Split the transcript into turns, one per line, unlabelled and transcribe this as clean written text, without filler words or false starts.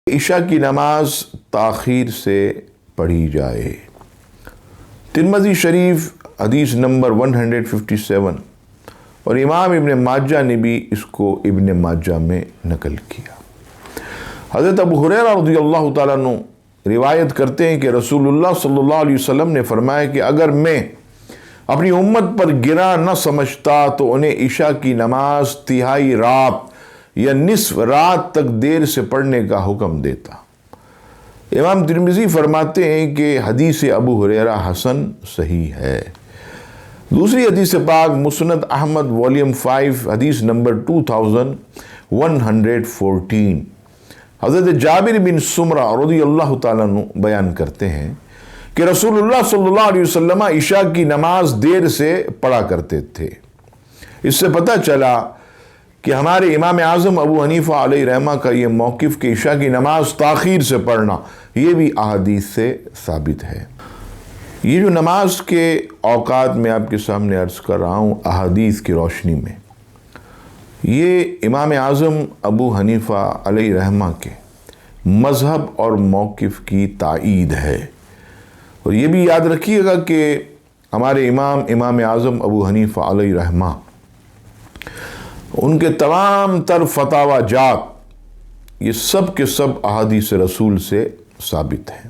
عشاء کی نماز تاخیر سے پڑھی جائے۔ ترمذی شریف حدیث نمبر 157 اور امام ابن ماجہ نے بھی اس کو ابن ماجہ میں نقل کیا۔ حضرت ابو ہریرہ رضی اللہ تعالیٰ عنہ روایت کرتے ہیں کہ رسول اللہ صلی اللہ علیہ وسلم نے فرمایا کہ اگر میں اپنی امت پر گرا نہ سمجھتا تو انہیں عشاء کی نماز تہائی رات یا نصف رات تک دیر سے پڑھنے کا حکم دیتا۔ امام ترمذی فرماتے ہیں کہ حدیث ابو ہریرہ حسن صحیح ہے۔ دوسری حدیث پاک مسند احمد والیوم 5 حدیث نمبر 2114 حضرت جابر بن سمرہ رضی اللہ تعالیٰ عنہ بیان کرتے ہیں کہ رسول اللہ صلی اللہ علیہ وسلم عشاء کی نماز دیر سے پڑھا کرتے تھے۔ اس سے پتہ چلا کہ ہمارے امام اعظم ابو حنیفہ علیہ رحمہ کا یہ موقف کہ عشاء کی نماز تاخیر سے پڑھنا یہ بھی احادیث سے ثابت ہے۔ یہ جو نماز کے اوقات میں آپ کے سامنے عرض کر رہا ہوں احادیث کی روشنی میں، یہ امام اعظم ابو حنیفہ علیہ رحمہ کے مذہب اور موقف کی تائید ہے۔ اور یہ بھی یاد رکھیے گا کہ ہمارے امام اعظم ابو حنیفہ علیہ رحمہ ان کے تمام تر فتاوی جات یہ سب کے سب احادیث رسول سے ثابت ہیں۔